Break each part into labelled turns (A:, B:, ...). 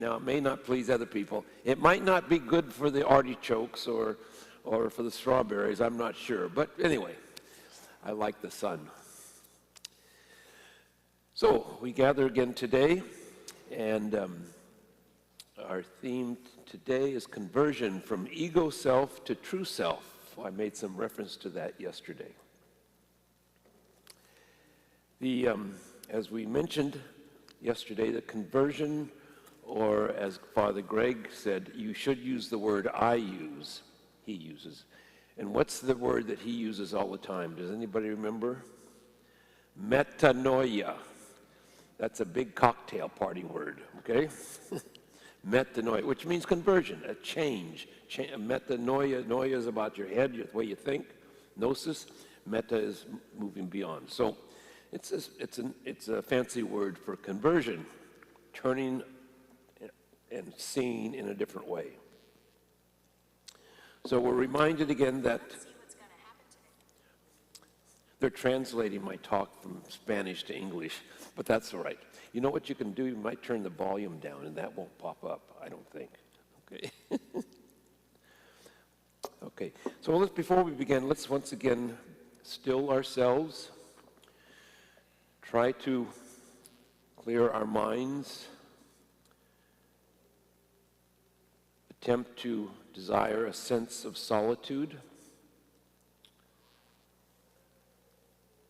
A: Now, it may not please other people. It might not be good for the artichokes or for the strawberries, I'm not sure. But anyway, I like the sun. So, we gather again today, and our theme today is conversion from ego self to true self. I made some reference to that yesterday. As we mentioned yesterday, the conversion, or as Father Greg said, you should use the word he uses. And what's the word that he uses all the time? Does anybody remember? Metanoia. That's a big cocktail party word, okay? Metanoia, which means conversion, a change. Metanoia, noia is about your head, the way you think. Gnosis, meta is moving beyond. So it's a fancy word for conversion, turning and seeing in a different way. So we're reminded again that they're translating my talk from Spanish to English, but that's all right. You know what you can do? You might turn the volume down, and that won't pop up, I don't think. Okay. Okay. So before we begin, let's once again still ourselves. Try to clear our minds. Attempt to desire a sense of solitude,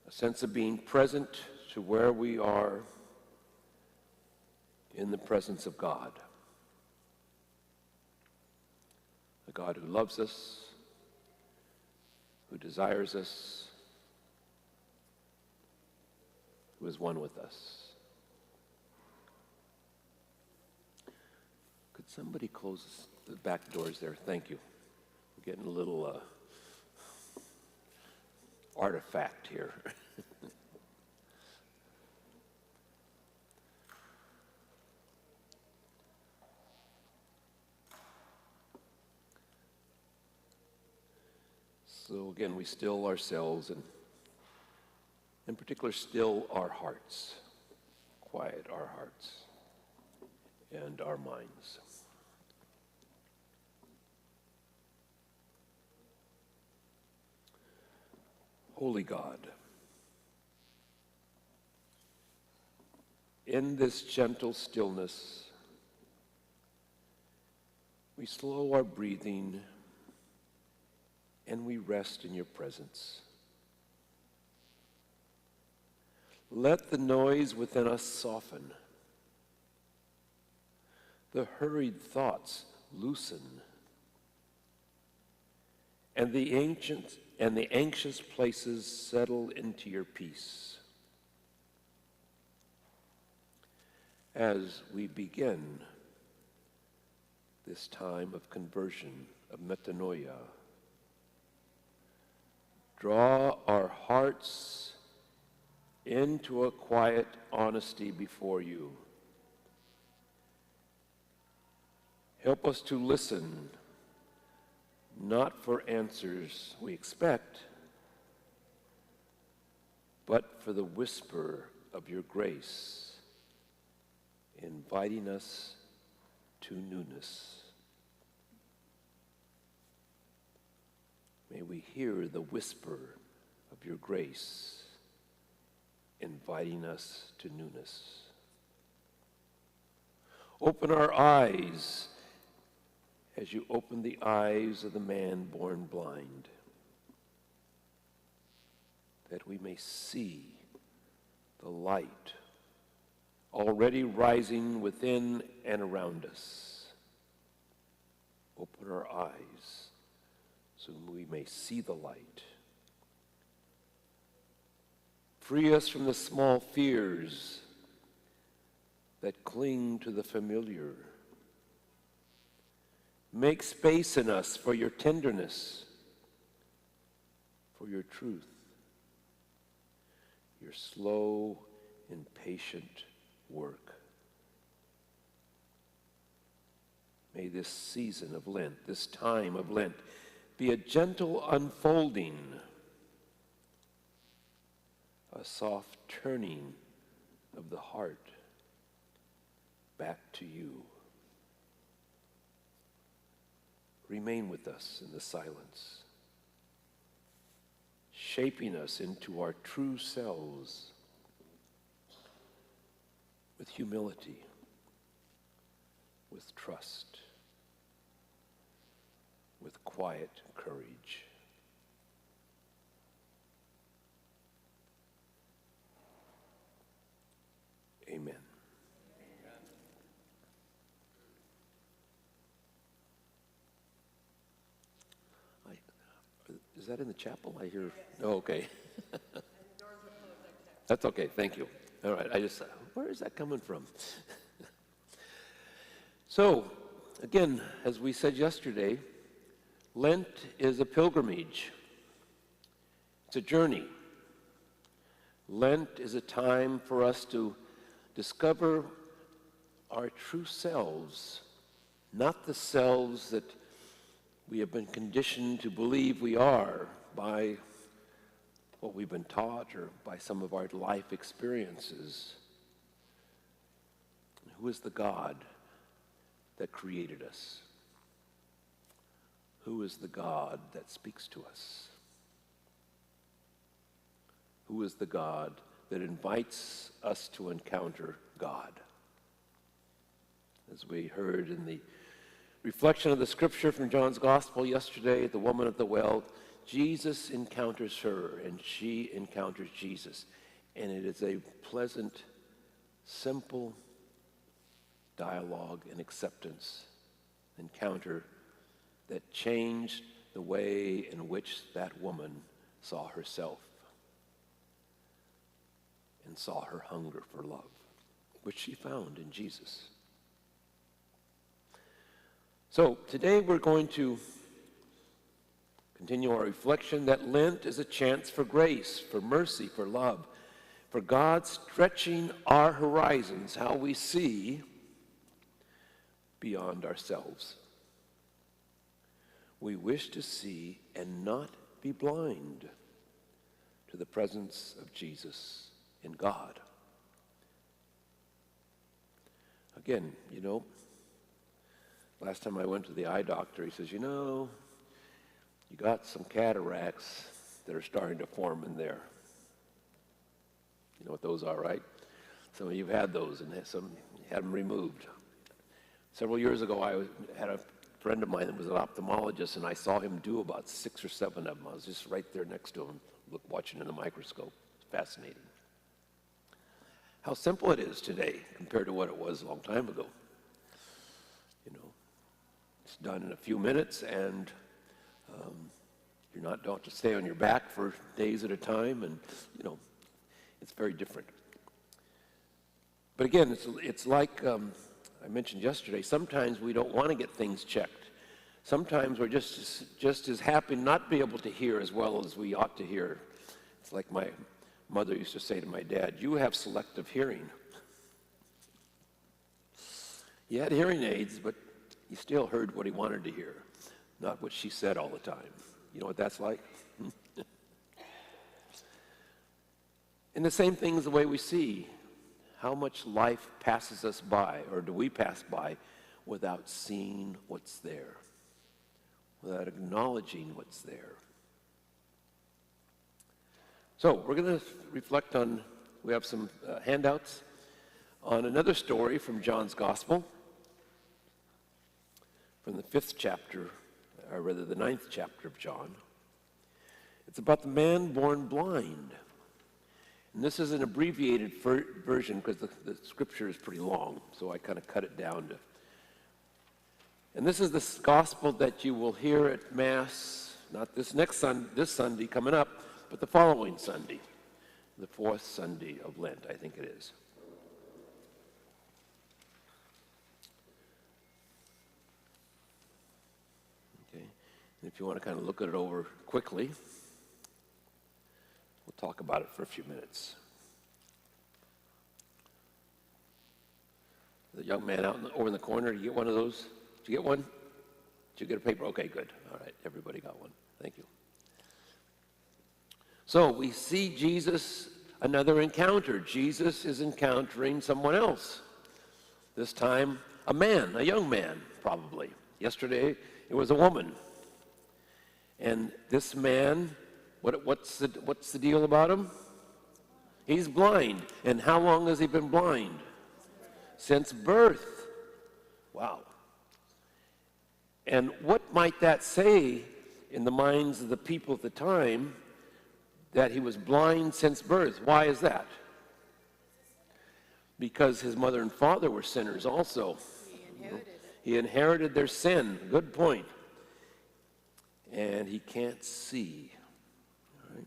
A: a sense of being present to where we are in the presence of God. A God who loves us, who desires us, who is one with us. Could somebody close the back doors there? Thank you. We're getting a little artifact here. So again, we still ourselves and in particular still our hearts, quiet our hearts and our minds. Holy God, in this gentle stillness, we slow our breathing and we rest in your presence. Let the noise within us soften, the hurried thoughts loosen, and the anxious places settle into your peace. As we begin this time of conversion, of metanoia, draw our hearts into a quiet honesty before you. Help us to listen, not for answers we expect, but for the whisper of your grace, inviting us to newness. May we hear the whisper of your grace, inviting us to newness. Open our eyes as you open the eyes of the man born blind, that we may see the light already rising within and around us. Open our eyes so we may see the light. Free us from the small fears that cling to the familiar. Make space in us for your tenderness, for your truth, your slow and patient work. May this season of Lent, this time of Lent, be a gentle unfolding, a soft turning of the heart back to you. remain with us in the silence, shaping us into our true selves with humility, with trust, with quiet courage. Amen. Is that in the chapel? I hear. Oh, okay. That's okay. Thank you. All right. Where is that coming from? So, again, as we said yesterday, Lent is a pilgrimage. It's a journey. Lent is a time for us to discover our true selves, not the selves that we have been conditioned to believe we are by what we've been taught or by some of our life experiences. Who is the God that created us? Who is the God that speaks to us? Who is the God that invites us to encounter God? As we heard in the reflection of the scripture from John's Gospel yesterday, the woman at the well, Jesus encounters her and she encounters Jesus. And it is a pleasant, simple dialogue and acceptance encounter that changed the way in which that woman saw herself and saw her hunger for love, which she found in Jesus. So today we're going to continue our reflection that Lent is a chance for grace, for mercy, for love, for God stretching our horizons, how we see beyond ourselves. We wish to see and not be blind to the presence of Jesus in God. Again, last time I went to the eye doctor, he says, you got some cataracts that are starting to form in there. You know what those are, right? Some of you have had those and some had them removed. Several years ago, I had a friend of mine that was an ophthalmologist, and I saw him do about 6 or 7 of them. I was just right there next to him, watching in the microscope. It's fascinating. How simple it is today compared to what it was a long time ago. It's done in a few minutes, and you don't have to stay on your back for days at a time, and it's very different. But again, it's like I mentioned yesterday. Sometimes we don't want to get things checked. Sometimes we're just as happy not to be able to hear as well as we ought to hear. It's like my mother used to say to my dad, "You have selective hearing." He had hearing aids, but he still heard what he wanted to hear, not what she said all the time. You know what that's like? And the same thing is the way we see how much life passes us by, or do we pass by, without seeing what's there, without acknowledging what's there. So we're going to reflect on, we have some handouts on another story from John's Gospel, from the 5th chapter, or rather the 9th chapter of John. It's about the man born blind. And this is an abbreviated version because the scripture is pretty long, so I kind of cut it down to. And this is the gospel that you will hear at Mass, not this Sunday coming up, but the following Sunday, the 4th Sunday of Lent, I think it is. Okay, and if you want to kind of look at it over quickly, we'll talk about it for a few minutes. The young man over in the corner, did you get one of those? Did you get one? Did you get a paper? Okay, good. All right, everybody got one. Thank you. So we see Jesus, another encounter. Jesus is encountering someone else. This time, a man, a young man, probably. Yesterday, It was a woman. And this man, what's the deal about him? He's blind. And how long has he been blind? Since birth. Wow. And what might that say in the minds of the people at the time, that he was blind since birth? Why is that? Because his mother and father were sinners also. He inherited their sin. Good point. And he can't see. Right?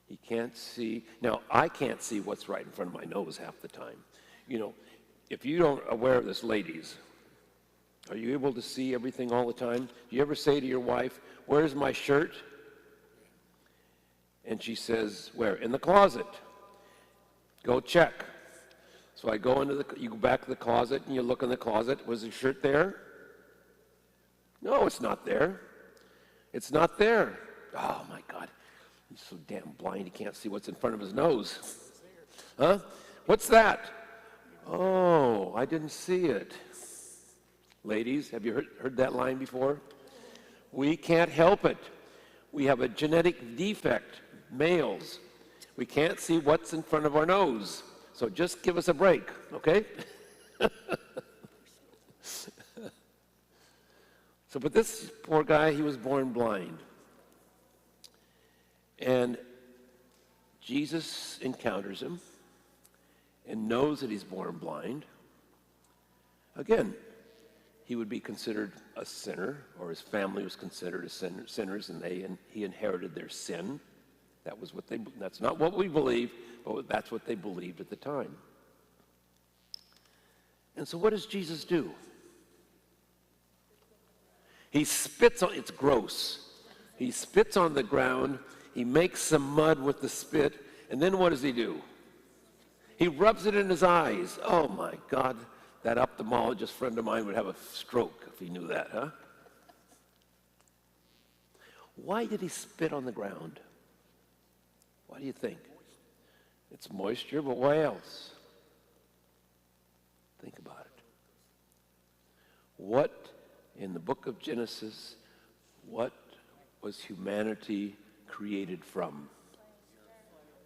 A: He can't see. Now, I can't see what's right in front of my nose half the time. You know, if you don't aware of this, ladies, are you able to see everything all the time? Do you ever say to your wife, "Where's my shirt?" And she says, "Where?" "In the closet." "Go check." So I go you go back to the closet and you look in the closet. Was the shirt there? No, it's not there. It's not there. Oh my God. He's so damn blind he can't see what's in front of his nose. Huh? What's that? Oh, I didn't see it. Ladies, have you heard that line before? We can't help it. We have a genetic defect, males. We can't see what's in front of our nose. So just give us a break, okay? But this poor guy, he was born blind. And Jesus encounters him and knows that he's born blind. Again, he would be considered a sinner, or his family was considered sinners, and he inherited their sin. That's not what we believe, but that's what they believed at the time. And so what does Jesus do? He spits on, it's gross. He spits on the ground, he makes some mud with the spit, and then what does he do? He rubs it in his eyes. Oh my God, that ophthalmologist friend of mine would have a stroke if he knew that, huh? Why did he spit on the ground? Why do you think? It's moisture, but why else? Think about it. What, in the book of Genesis, what was humanity created from?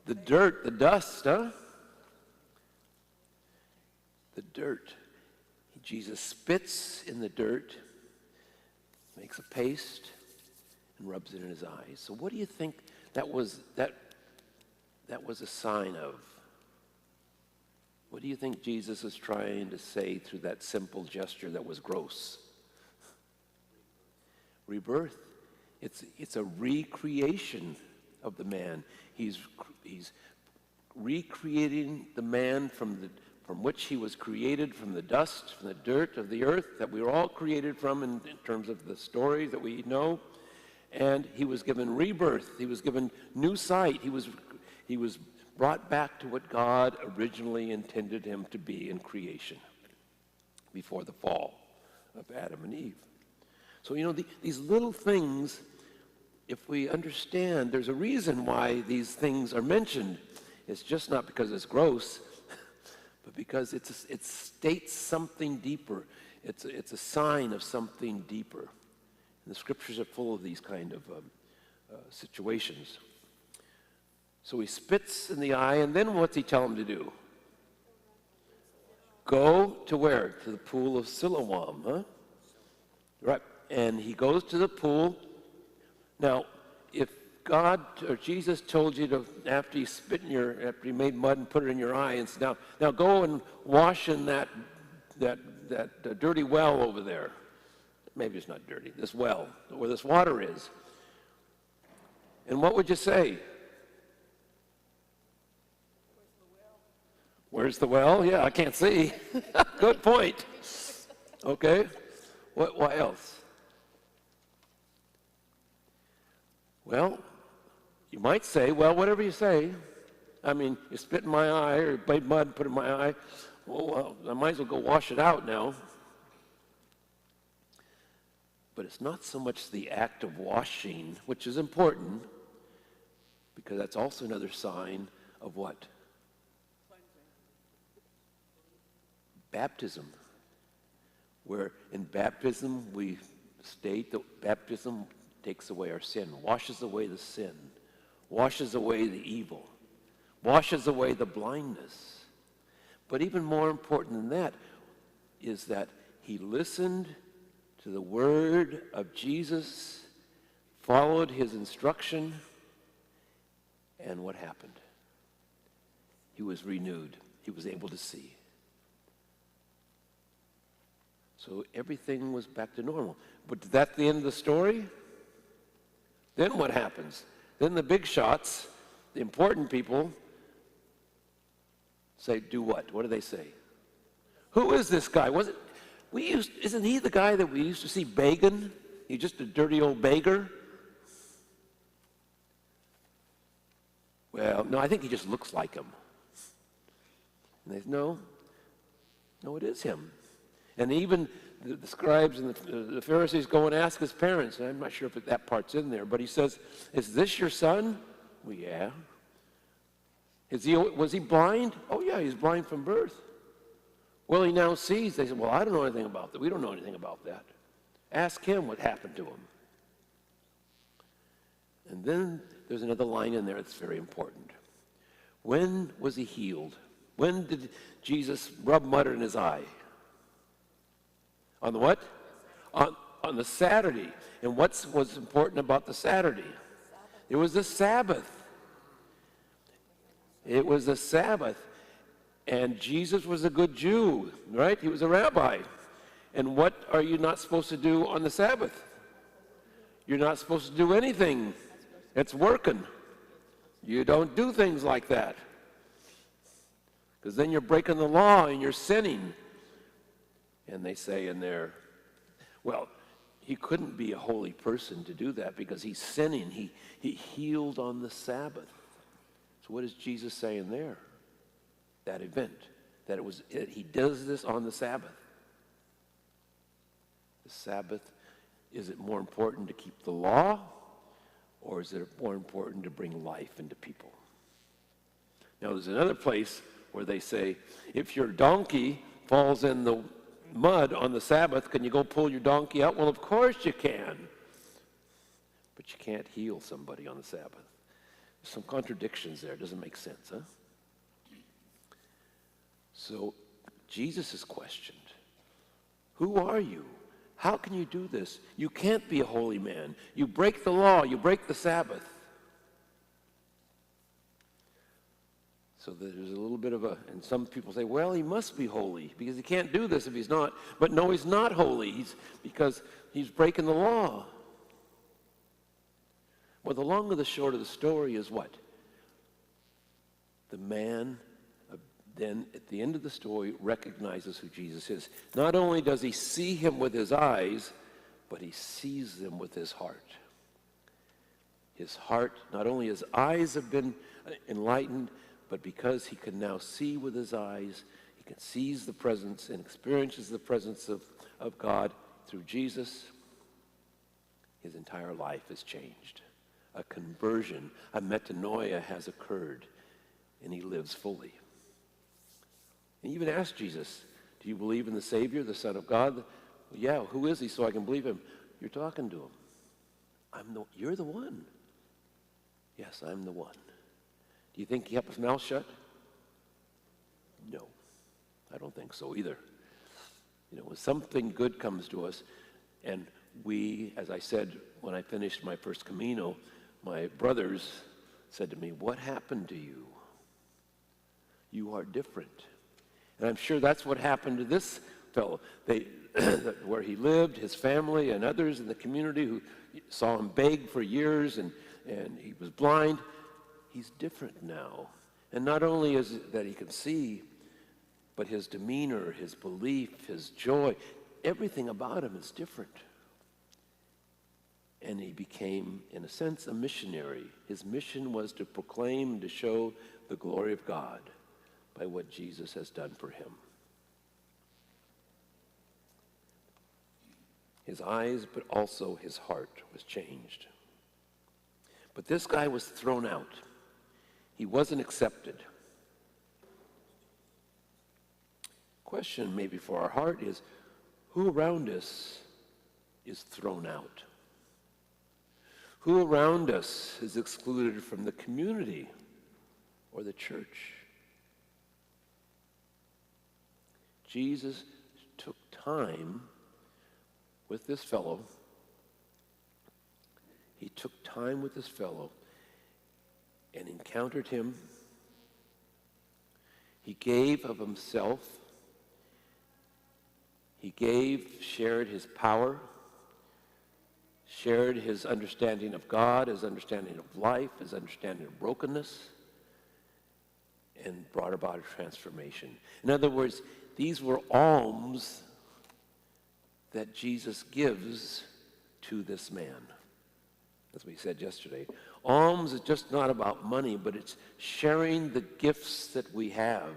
A: The dirt, the dust, huh? The dirt. Jesus spits in the dirt, makes a paste, and rubs it in his eyes. So what do you think that was a sign of? What do you think Jesus was trying to say through that simple gesture that was gross? Rebirth. It's a recreation of the man. He's recreating the man from which he was created, from the dust, from the dirt of the earth that we were all created from in terms of the stories that we know. And he was given rebirth. He was given new sight. He was brought back to what God originally intended him to be in creation before the fall of Adam and Eve. So, these little things, if we understand, there's a reason why these things are mentioned. It's just not because it's gross, but because it states something deeper. It's a sign of something deeper. And the scriptures are full of these kind of situations. So he spits in the eye, and then what's he tell him to do? Go to where? To the pool of Siloam, huh? Right. And he goes to the pool. Now, if God or Jesus told you to, after you made mud and put it in your eye, and said, now go and wash in that dirty well over there. Maybe it's not dirty. This well, where this water is. And what would you say? Where's the well? Yeah, I can't see. Good point. Okay. What else? Well, you might say, well, whatever you say. I mean, you spit in my eye or made mud, put it in my eye. Well, I might as well go wash it out now. But it's not so much the act of washing, which is important, because that's also another sign of what? Baptism. Where in baptism we state that baptism takes away our sin, washes away the sin, washes away the evil, washes away the blindness. But even more important than that is that he listened to the word of Jesus, followed his instruction, and what happened? He was renewed. He was able to see. So everything was back to normal. But that's the end of the story? Then what happens? Then the big shots, the important people, say, do what? What do they say? Who is this guy? Isn't he the guy that we used to see begging? He's just a dirty old beggar? Well, no, I think he just looks like him. And they say, no, it is him. And even the scribes and the Pharisees go and ask his parents, and I'm not sure if that part's in there, but he says, is this your son? Well, yeah. Was he blind? Oh, yeah, he's blind from birth. Well, he now sees. They said, well, I don't know anything about that. We don't know anything about that. Ask him what happened to him. And then there's another line in there that's very important. When was he healed? When did Jesus rub mud in his eye? On the what? On the Saturday. And what's important about the Saturday? It was the Sabbath. It was the Sabbath. And Jesus was a good Jew, right? He was a rabbi. And what are you not supposed to do on the Sabbath? You're not supposed to do anything. It's working. You don't do things like that. Because then you're breaking the law and you're sinning. And they say in there, well, he couldn't be a holy person to do that because he's sinning. He healed on the Sabbath. So what is Jesus saying there? That event, that he does this on the Sabbath. The Sabbath, is it more important to keep the law, or is it more important to bring life into people? Now there's another place where they say, if your donkey falls in the mud on the Sabbath, can you go pull your donkey out? Well, of course you can. But you can't heal somebody on the Sabbath. There's some contradictions there. It doesn't make sense, huh? So Jesus is questioned. Who are you? How can you do this? You can't be a holy man. You break the law. You break the Sabbath. So there's a little bit of and some people say, well, he must be holy because he can't do this if he's not. But no, he's not holy because he's breaking the law. Well, the long and the short of the story is what? The man then at the end of the story recognizes who Jesus is. Not only does he see him with his eyes, but he sees them with his heart. His heart, not only his eyes have been enlightened, but because he can now see with his eyes, he can seize the presence and experiences the presence of God through Jesus, his entire life is changed. A conversion, a metanoia has occurred, and he lives fully. And he even asked Jesus, do you believe in the Savior, the Son of God? Well, yeah, who is he so I can believe him? You're talking to him. You're the one. Yes, I'm the one. Do you think he kept his mouth shut? No, I don't think so either. You know, when something good comes to us, and we, as I said when I finished my first Camino, my brothers said to me, what happened to you? You are different. And I'm sure that's what happened to this fellow. Where he lived, his family and others in the community who saw him beg for years and he was blind. He's different now. And not only is it that he can see, but his demeanor, his belief, his joy, everything about him is different. And he became, in a sense, a missionary. His mission was to proclaim and to show the glory of God by what Jesus has done for him. His eyes, but also his heart was changed. But this guy was thrown out. He wasn't accepted. Question maybe for our heart is, who around us is thrown out? Who around us is excluded from the community or the church? Jesus took time with this fellow. He took time with this fellow and encountered him. He gave of himself. He shared his power, shared his understanding of God, his understanding of life, his understanding of brokenness, and brought about a transformation. In other words, these were alms that Jesus gives to this man. As we said yesterday, alms is just not about money, but it's sharing the gifts that we have.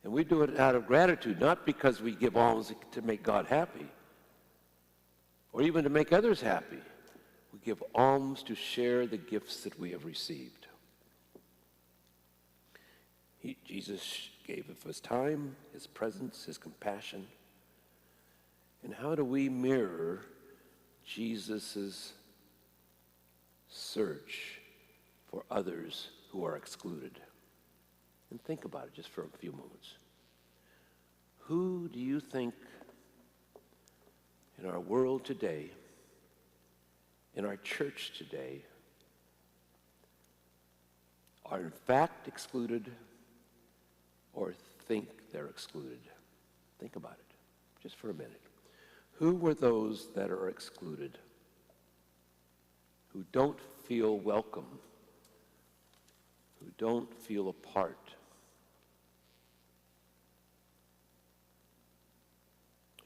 A: And we do it out of gratitude, not because we give alms to make God happy, or even to make others happy. We give alms to share the gifts that we have received. Jesus gave of his time, his presence, his compassion. And how do we mirror Jesus' search for others who are excluded? And think about it just for a few moments. Who do you think in our world today, in our church today, are in fact excluded or think they're excluded? Think about it just for a minute. Who were those that are excluded, who don't feel welcome, who don't feel a part?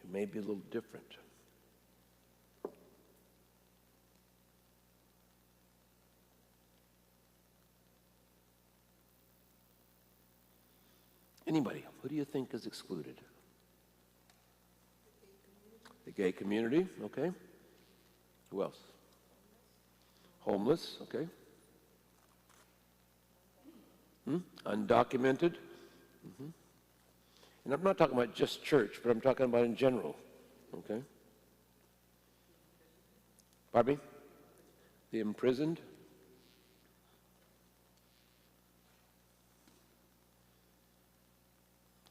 A: Who may be a little different? Anybody, who do you think is excluded? The gay community, okay. Who else? Homeless, okay. Undocumented. And I'm not talking about just church, but I'm talking about in general, okay. Pardon me? The imprisoned.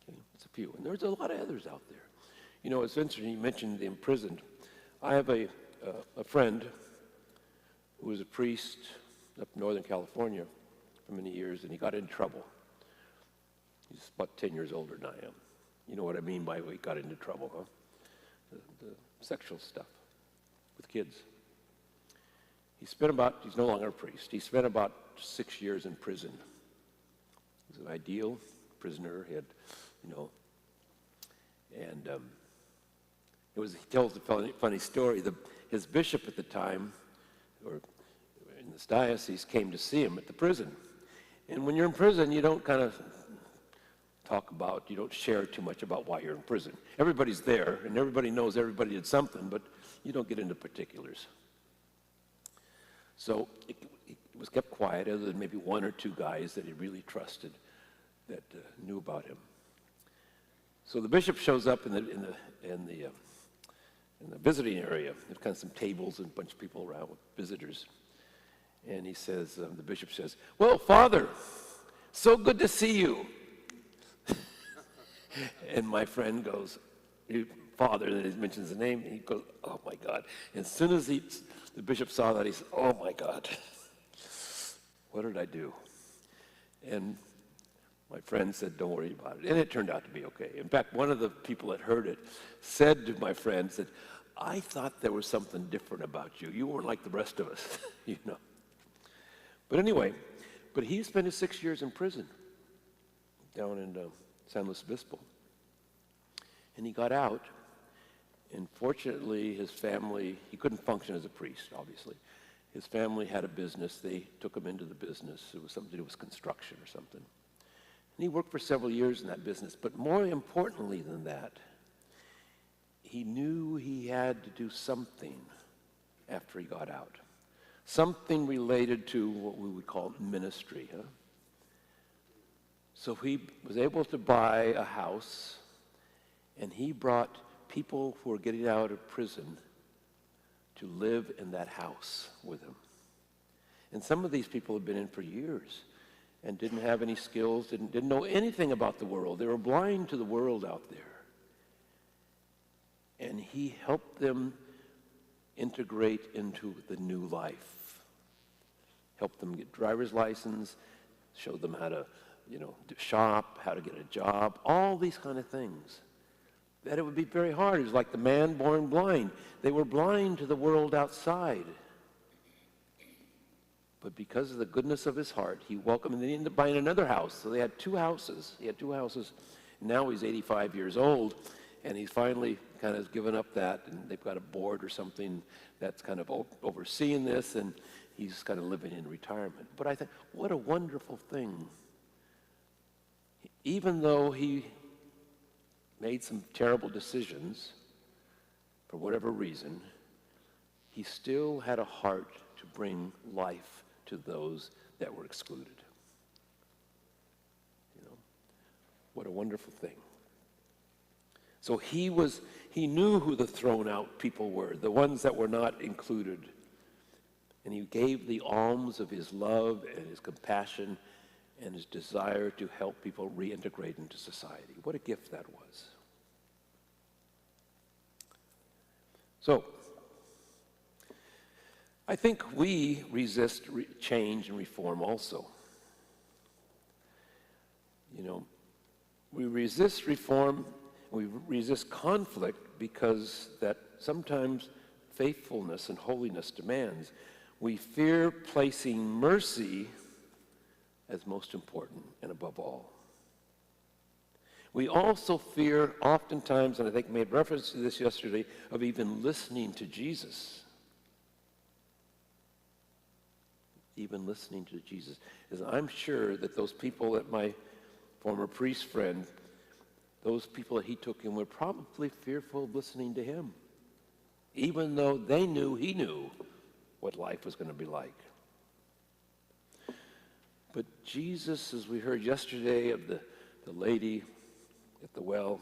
A: Okay, that's a few. And there's a lot of others out there. You know, it's interesting you mentioned the imprisoned. I have a friend who was a priest up in Northern California for many years, and he got in trouble. He's about 10 years older than I am. You know what I mean by he got into trouble, huh? The sexual stuff with kids. He's no longer a priest. He spent about 6 years in prison. He was an ideal prisoner. He had, and he tells a funny story. His bishop at the time, or in this diocese, came to see him at the prison. And when you're in prison, you don't kind of you don't share too much about why you're in prison. Everybody's there, and everybody knows everybody did something, but you don't get into particulars. So it was kept quiet, other than maybe one or two guys that he really trusted that knew about him. So the bishop shows up in the visiting area. There's kind of some tables and a bunch of people around with visitors. And he says, the bishop says, "Well, Father, so good to see you." And my friend goes, Father, and he mentions the name, and he goes, "Oh my God." And as soon as the bishop saw that, he said, "Oh my God, what did I do?" And my friend said, "Don't worry about it." And it turned out to be okay. In fact, one of the people that heard it said to my friend, "I thought there was something different about you. You weren't like the rest of us," But anyway, he spent his 6 years in prison down in San Luis Obispo. And he got out, and fortunately his family, he couldn't function as a priest, obviously. His family had a business. They took him into the business. It was something to do with construction or something. And he worked for several years in that business. But more importantly than that, he knew he had to do something after he got out. Something related to what we would call ministry. So he was able to buy a house, and he brought people who are getting out of prison to live in that house with him. And some of these people had been in for years and didn't have any skills, didn't know anything about the world. They were blind to the world out there. And he helped them integrate into the new life. Helped them get driver's license, showed them how to, shop, how to get a job, all these kind of things. That it would be very hard. It was like the man born blind. They were blind to the world outside. But because of the goodness of his heart, he welcomed them. And they ended up buying another house. So they had two houses. He had two houses. Now he's 85 years old, and he's finally kind of given up that. And they've got a board or something that's kind of overseeing this, and he's kind of living in retirement. But I think, what a wonderful thing. Even though he made some terrible decisions, for whatever reason, he still had a heart to bring life to those that were excluded. What a wonderful thing. So he knew who the thrown out people were, the ones that were not included. And he gave the alms of his love and his compassion and his desire to help people reintegrate into society. What a gift that was. So, I think we resist change and reform also. We resist reform, we resist conflict because that sometimes faithfulness and holiness demands. We fear placing mercy as most important and above all. We also fear oftentimes, and I think I made reference to this yesterday, of even listening to Jesus. Even listening to Jesus. As I'm sure that those people that my former priest friend, those people that he took in were probably fearful of listening to him, even though they knew he knew what life was going to be like. But Jesus, as we heard yesterday of the lady at the well,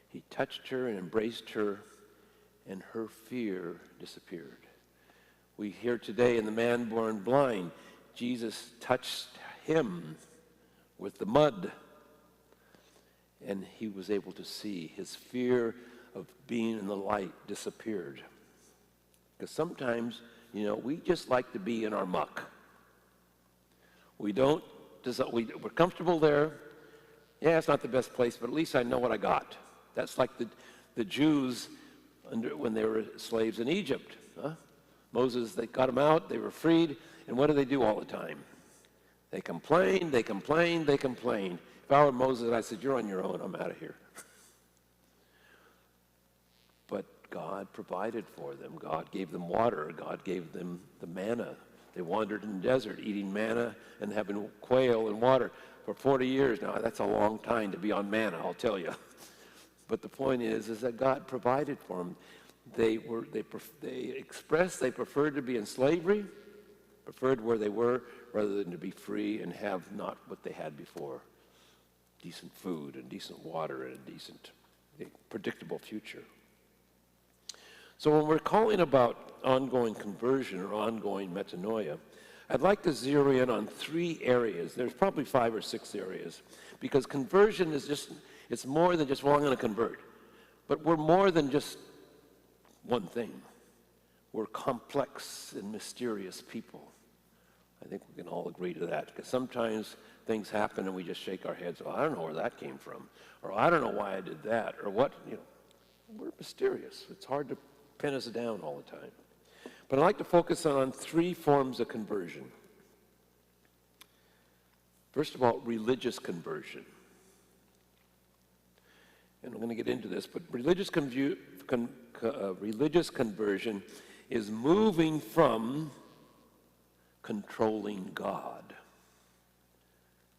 A: he touched her and embraced her, and her fear disappeared. We hear today in the man born blind, Jesus touched him with the mud, and he was able to see. His fear of being in the light disappeared. Because sometimes, we just like to be in our muck. We're comfortable there. Yeah, it's not the best place, but at least I know what I got. That's like the Jews when they were slaves in Egypt. Moses, they got them out, they were freed, and what do they do all the time? They complain, they complain, they complain. If I were Moses, I said, you're on your own, I'm out of here. But God provided for them. God gave them water. God gave them the manna. They wandered in the desert, eating manna and having quail and water for 40 years. Now, that's a long time to be on manna, I'll tell you. But the point is that God provided for them. They expressed they preferred to be in slavery, preferred where they were, rather than to be free and have not what they had before. Decent food and decent water and a decent, predictable future. So when we're calling about ongoing conversion or ongoing metanoia, I'd like to zero in on 3 areas. There's probably 5 or 6 areas, because conversion is it's more than just, well, I'm going to convert. But we're more than just one thing. We're complex and mysterious people. I think we can all agree to that, because sometimes things happen and we just shake our heads, well, I don't know where that came from, or I don't know why I did that, or what, we're mysterious. It's hard to pin us down all the time. But I'd like to focus on 3 forms of conversion. First of all, religious conversion. And I'm going to get into this, but religious conversion is moving from controlling God,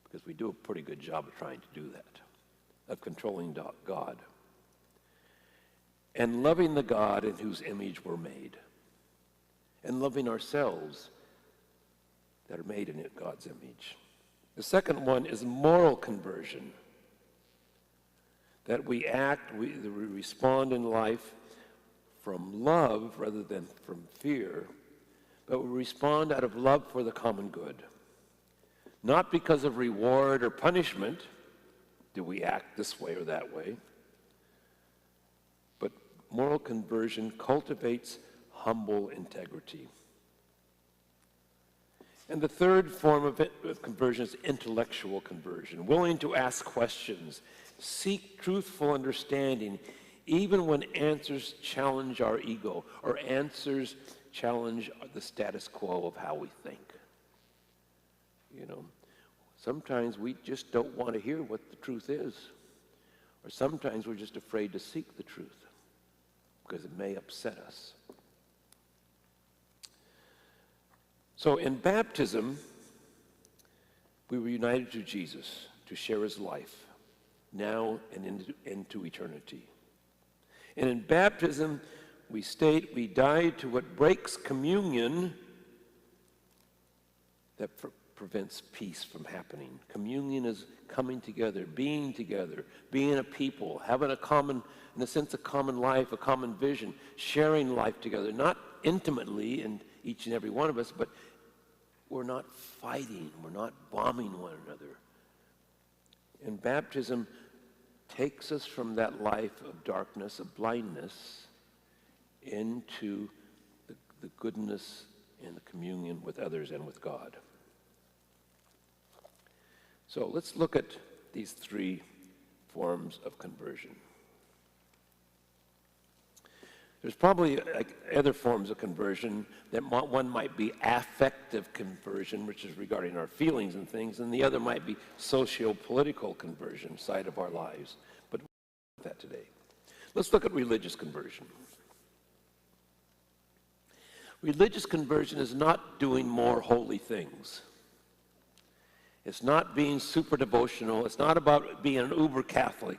A: because we do a pretty good job of trying to do that, of controlling God, and loving the God in whose image we're made, and loving ourselves that are made in God's image. The second one is moral conversion. That we act, we respond in life from love rather than from fear, but we respond out of love for the common good. Not because of reward or punishment do we act this way or that way, but moral conversion cultivates humble integrity. And the third form of conversion is intellectual conversion, willing to ask questions, seek truthful understanding, even when answers challenge our ego or answers challenge the status quo of how we think. You know, sometimes we just don't want to hear what the truth is, or sometimes we're just afraid to seek the truth because it may upset us. So in baptism, we were united to Jesus to share his life, now and into eternity. And in baptism, we state we died to what breaks communion that prevents peace from happening. Communion is coming together, being a people, having a common, in a sense, a common life, a common vision, sharing life together, not intimately in each and every one of us, but we're not fighting, we're not bombing one another. And baptism takes us from that life of darkness, of blindness, into the goodness and the communion with others and with God. So let's look at these three forms of conversion. There's probably other forms of conversion that one might be affective conversion, which is regarding our feelings and things, and the other might be socio-political conversion, side of our lives. But we'll look at that today. Let's look at religious conversion. Religious conversion is not doing more holy things. It's not being super devotional. It's not about being an uber Catholic.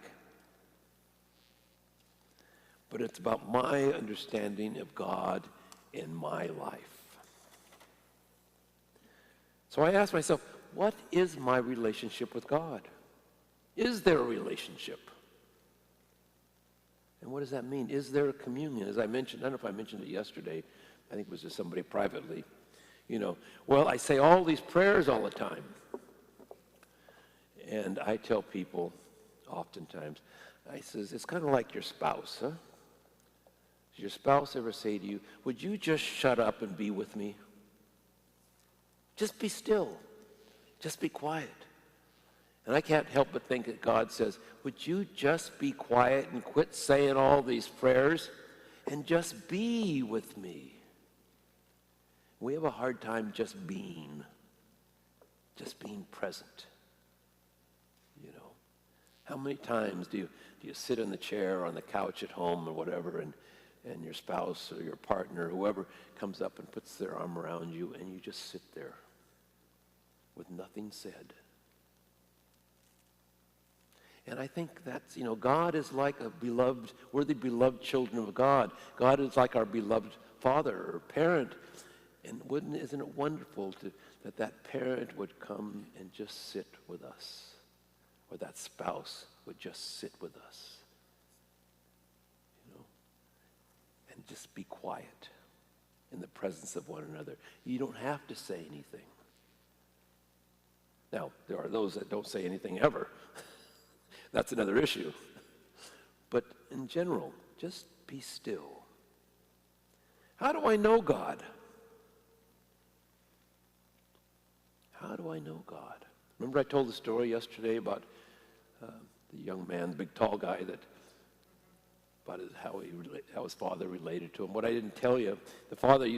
A: But it's about my understanding of God in my life. So I ask myself, what is my relationship with God? Is there a relationship? And what does that mean? Is there a communion? As I mentioned, I don't know if I mentioned it yesterday, I think it was to somebody privately. You know, well, I say all these prayers all the time. And I tell people oftentimes, I says, it's kind of like your spouse, huh? Does your spouse ever say to you, would you just shut up and be with me? Just be still. Just be quiet. And I can't help but think that God says, would you just be quiet and quit saying all these prayers and just be with me? We have a hard time just being present. You know, how many times do you sit in the chair or on the couch at home or whatever, and your spouse or your partner, whoever, comes up and puts their arm around you, and you just sit there with nothing said. And I think that's, God is like a beloved, we're the beloved children of God. God is like our beloved father or parent. And isn't it wonderful that parent would come and just sit with us, or that spouse would just sit with us, and just be quiet in the presence of one another. You don't have to say anything. Now, there are those that don't say anything ever. That's another issue. But in general, just be still. How do I know God? How do I know God? Remember I told the story yesterday about the young man, the big tall guy, about how his father related to him. What I didn't tell you, the father he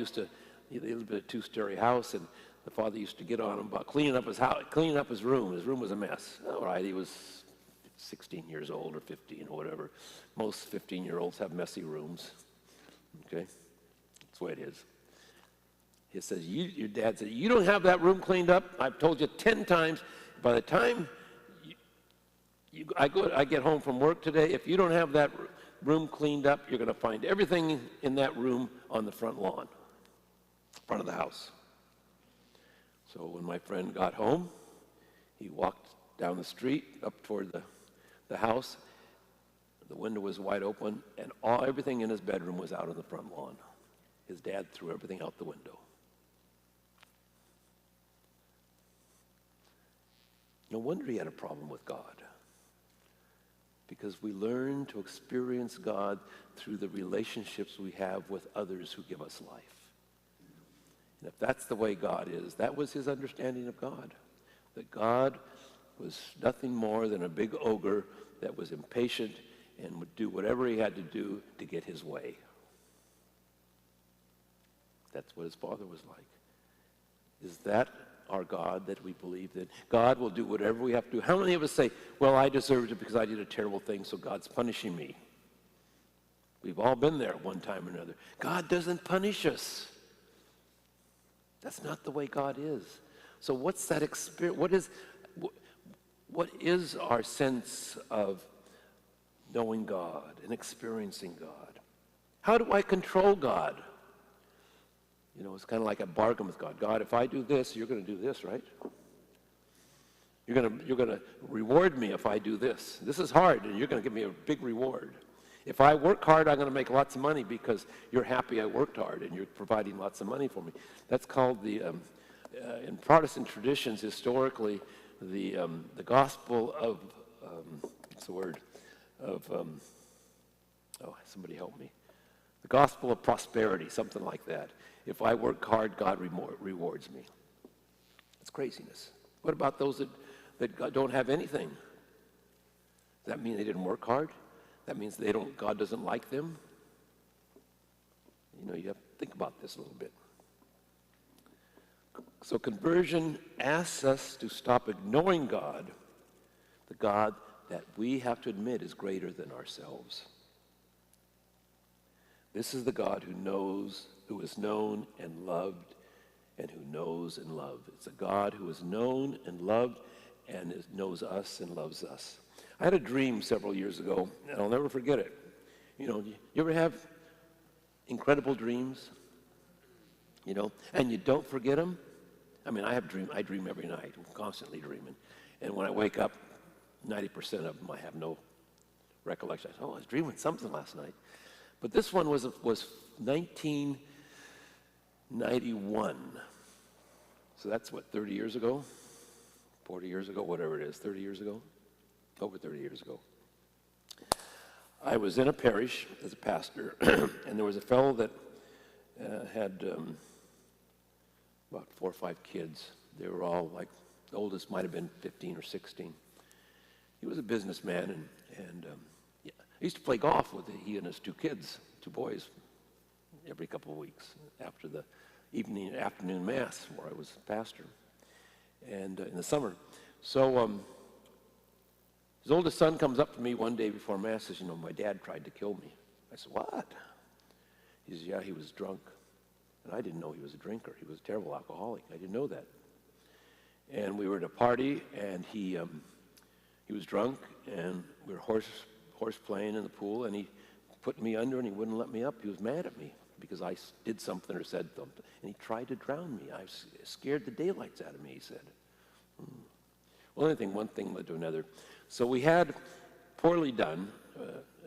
A: lived in a two-story house, and the father used to get on him about cleaning up his house, cleaning up his room. His room was a mess. All right, he was 16 years old or 15 or whatever. Most 15-year-olds have messy rooms. Okay, that's the way it is. He says, your dad said, you don't have that room cleaned up? I've told you 10 times. By the time I get home from work today, if you don't have that room cleaned up, you're going to find everything in that room on the front lawn, front of the house. So when my friend got home, he walked down the street up toward the house, The window was wide open, and everything in his bedroom was out on the front lawn. His dad threw everything out the window. No wonder he had a problem with God. Because we learn to experience God through the relationships we have with others who give us life. And if that's the way God is, that was his understanding of God. That God was nothing more than a big ogre that was impatient and would do whatever he had to do to get his way. That's what his father was like. Is that our God, that we believe that God will do whatever we have to do? How many of us say, well, I deserved it because I did a terrible thing, so God's punishing me? We've all been there at one time or another. God doesn't punish us. That's not the way God is. So what's that experience? What is our sense of knowing God and experiencing God? How do I control God? You know, it's kind of like a bargain with God. God, if I do this, you're going to do this, right? You're going to reward me if I do this. This is hard, and you're going to give me a big reward. If I work hard, I'm going to make lots of money because you're happy I worked hard, and you're providing lots of money for me. That's called in Protestant traditions, historically, the gospel of, what's the word? Somebody help me. The gospel of prosperity, something like that. If I work hard, God rewards me. That's craziness. What about those that don't have anything? Does that mean they didn't work hard? That means God doesn't like them? You know, you have to think about this a little bit. So conversion asks us to stop ignoring God, the God that we have to admit is greater than ourselves. This is the God who knows, who is known and loved, and who knows and loved. It's a God who is known and loved and knows us and loves us. I had a dream several years ago, and I'll never forget it. You know, you ever have incredible dreams? You know, and you don't forget them? I mean, I dream every night. I'm constantly dreaming. And when I wake up, 90% of them I have no recollection. I was dreaming something last night. But this one was 1991. So that's what, 30 years ago? 40 years ago, whatever it is, 30 years ago? Over 30 years ago. I was in a parish as a pastor, and there was a fellow that had about 4 or 5 kids. They were all like, the oldest might have been 15 or 16. He was a businessman, and I used to play golf with he and his 2 kids, 2 boys, every couple of weeks after the afternoon mass where I was pastor, and in the summer. So his oldest son comes up to me one day before mass and says, you know, my dad tried to kill me. I said, what? He says, yeah, he was drunk. And I didn't know he was a drinker. He was a terrible alcoholic. I didn't know that. And we were at a party, and he was drunk, and we were horse playing in the pool, and he put me under, and he wouldn't let me up. He was mad at me because I did something or said something, and he tried to drown me. I scared the daylights out of me, he said. Well, one thing led to another. So we had poorly done,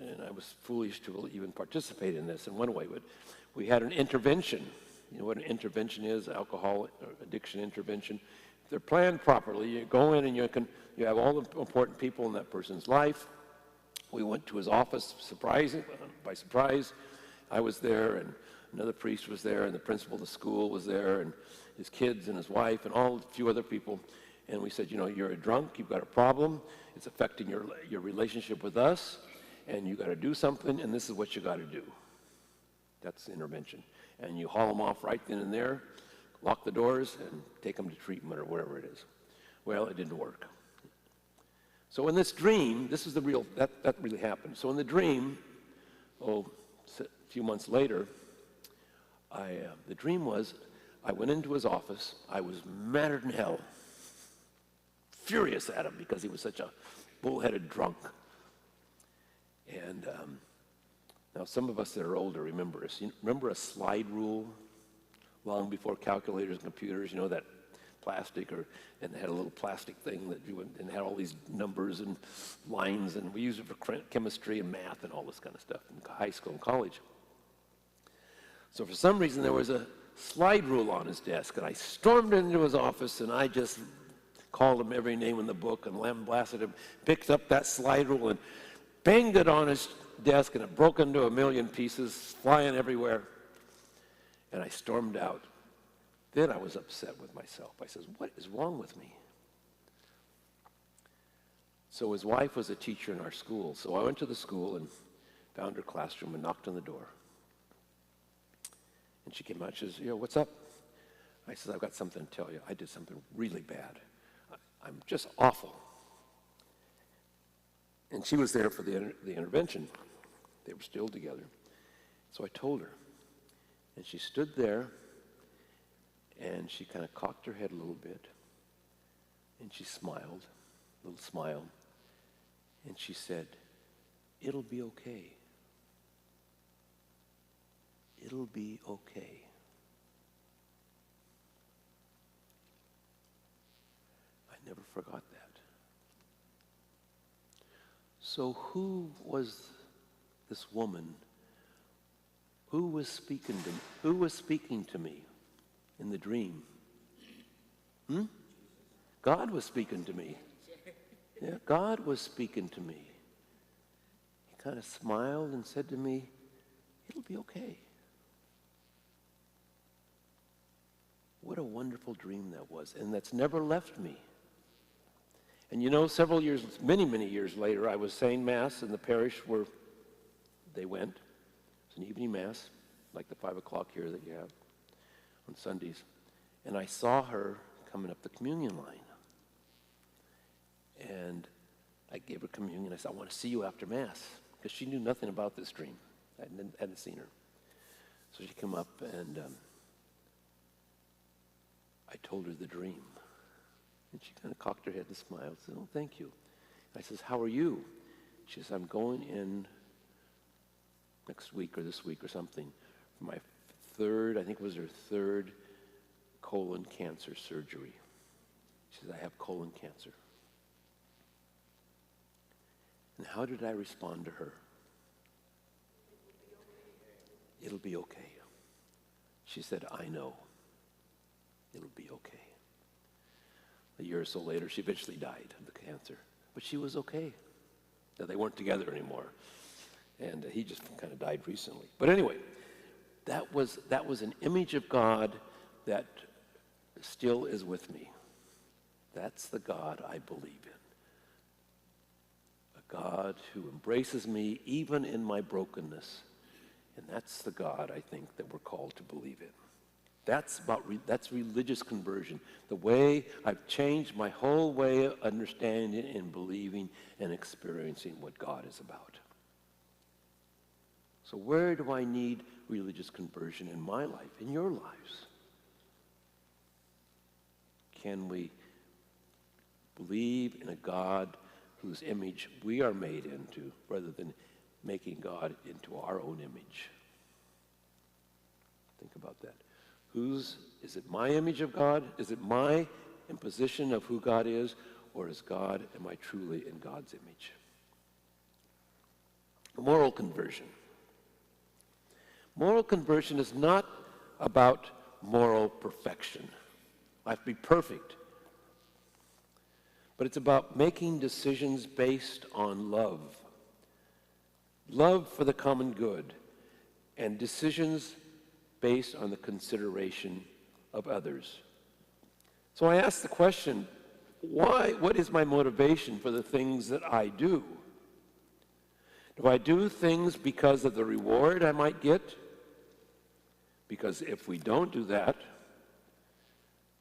A: and I was foolish to even participate in this in one way, but we had an intervention. You know what an intervention is, alcohol addiction intervention. If they're planned properly, you go in and you have all the important people in that person's life. We went to his office by surprise. I was there, and another priest was there, and the principal of the school was there, and his kids and his wife, and a few other people. And we said, you know, you're a drunk, you've got a problem, it's affecting your relationship with us, and you got to do something, and this is what you got to do. That's the intervention. And you haul them off right then and there, lock the doors, and take them to treatment or whatever it is. Well, it didn't work. So in this dream, this is that really happened. So in the dream, a few months later, the dream was, I went into his office, I was madder than hell, furious at him because he was such a bullheaded drunk. And now some of us that are older remember this. You remember a slide rule long before calculators and computers? You know, that plastic, and they had a little plastic thing that you went, and had all these numbers and lines, and we used it for chemistry and math and all this kind of stuff in high school and college. So for some reason, there was a slide rule on his desk, and I stormed into his office, and I just called him every name in the book and lambasted him, picked up that slide rule and banged it on his desk, and it broke into a million pieces, flying everywhere, and I stormed out. Then I was upset with myself. I said, what is wrong with me? So his wife was a teacher in our school, so I went to the school and found her classroom and knocked on the door. And she came out, she says, what's up? I said, I've got something to tell you. I did something really bad. I'm just awful. And she was there for the intervention. They were still together. So I told her. And she stood there, and she kind of cocked her head a little bit. And she smiled, a little smile. And she said, it'll be okay. It'll be okay. I never forgot that. So who was this woman? Who was speaking to me in the dream? God was speaking to me. Yeah, God was speaking to me. He kind of smiled and said to me, it'll be okay. What a wonderful dream that was, and that's never left me. And several years, many, many years later, I was saying Mass in the parish where they went. It's an evening Mass, like the 5 o'clock here that you have on Sundays. And I saw her coming up the communion line. And I gave her communion. I said, I want to see you after Mass, because she knew nothing about this dream. I hadn't seen her. So she came up, and I told her the dream. And she kind of cocked her head and smiled and said, oh, thank you. I says, how are you? She says, I'm going in next week or this week or something for my third, I think it was her third colon cancer surgery. She says, I have colon cancer. And how did I respond to her? It'll be okay. She said, I know. It'll be okay. A year or so later, she eventually died of the cancer. But she was okay. Now, they weren't together anymore. And he just kind of died recently. But anyway, that was an image of God that still is with me. That's the God I believe in. A God who embraces me even in my brokenness. And that's the God, I think, that we're called to believe in. That's religious conversion. The way I've changed my whole way of understanding and believing and experiencing what God is about. So where do I need religious conversion in my life, in your lives? Can we believe in a God whose image we are made into rather than making God into our own image? Think about that. Is it my image of God? Is it my imposition of who God is? Or am I truly in God's image? Moral conversion. Moral conversion is not about moral perfection. I have to be perfect. But it's about making decisions based on love. Love for the common good. And decisions based on the consideration of others. So I ask the question, what is my motivation for the things that I do? Do I do things because of the reward I might get? Because if we don't do that,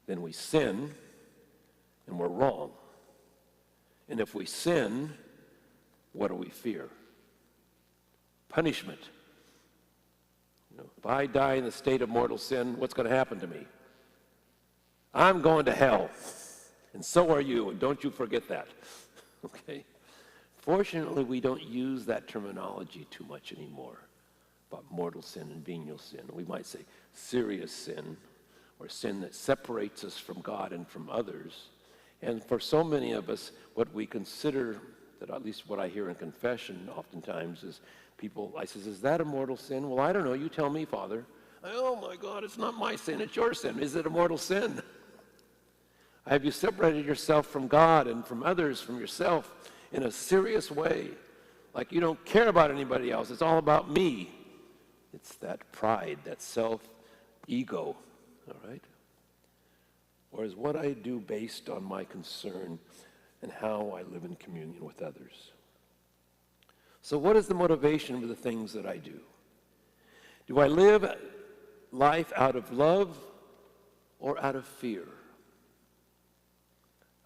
A: then we sin and we're wrong. And if we sin, what do we fear? Punishment. If I die in the state of mortal sin, what's going to happen to me? I'm going to hell. And so are you, and don't you forget that. Okay? Fortunately, we don't use that terminology too much anymore about mortal sin and venial sin. We might say serious sin, or sin that separates us from God and from others. And for so many of us, what we consider, that at least what I hear in confession oftentimes is people, I says, is that a mortal sin? Well, I don't know. You tell me, Father. Oh my God, it's not my sin, it's your sin. Is it a mortal sin? Have you separated yourself from God and from others, from yourself in a serious way? Like you don't care about anybody else. It's all about me. It's that pride, that self-ego, all right? Or is what I do based on my concern and how I live in communion with others? So what is the motivation for the things that I do? Do I live life out of love or out of fear?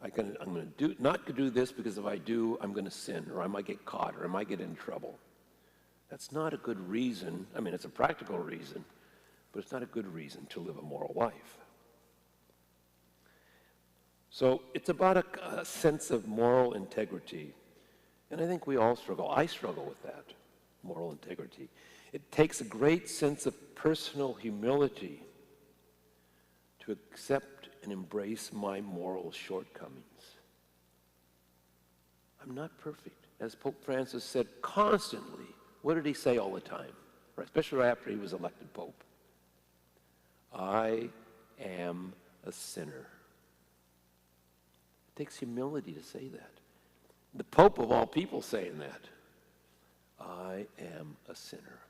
A: I'm going to not do this because if I do, I'm going to sin, or I might get caught, or I might get in trouble. That's not a good reason. I mean, it's a practical reason, but it's not a good reason to live a moral life. So it's about a sense of moral integrity. And I think we all struggle. I struggle with that, moral integrity. It takes a great sense of personal humility to accept and embrace my moral shortcomings. I'm not perfect. As Pope Francis said constantly, what did he say all the time? Especially after he was elected Pope. I am a sinner. It takes humility to say that. The Pope of all people saying that. I am a sinner.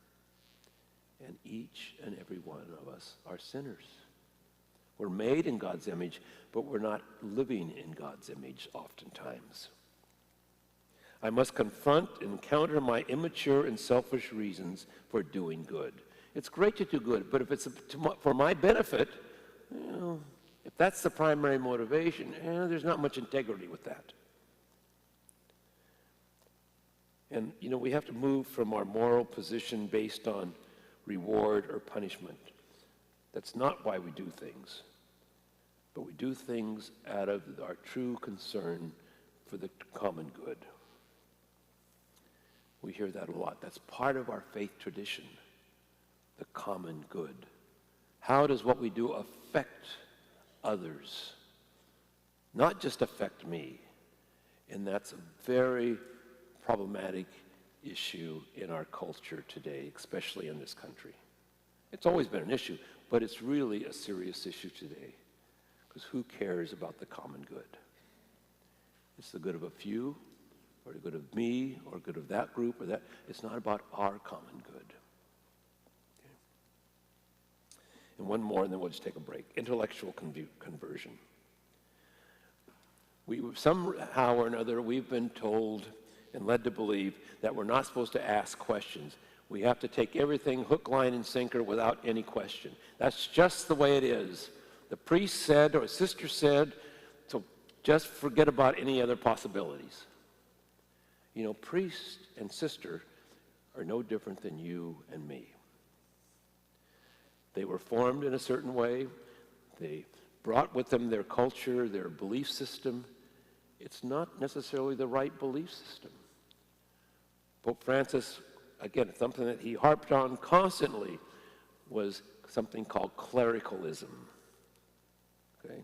A: And each and every one of us are sinners. We're made in God's image, but we're not living in God's image oftentimes. I must confront and encounter my immature and selfish reasons for doing good. It's great to do good, but if it's for my benefit, if that's the primary motivation, there's not much integrity with that. And, we have to move from our moral position based on reward or punishment. That's not why we do things. But we do things out of our true concern for the common good. We hear that a lot. That's part of our faith tradition, the common good. How does what we do affect others? Not just affect me. And that's a very problematic issue in our culture today, especially in this country. It's always been an issue, but it's really a serious issue today, because who cares about the common good? It's the good of a few, or the good of me, or good of that group, or that. It's not about our common good. Okay. And one more, and then we'll just take a break. Intellectual conversion. Somehow or another, we've been told and led to believe that we're not supposed to ask questions. We have to take everything hook, line, and sinker without any question. That's just the way it is. The priest said, or a sister said, so just forget about any other possibilities. Priest and sister are no different than you and me. They were formed in a certain way. They brought with them their culture, their belief system. It's not necessarily the right belief system. Pope Francis, again, something that he harped on constantly was something called clericalism. Okay?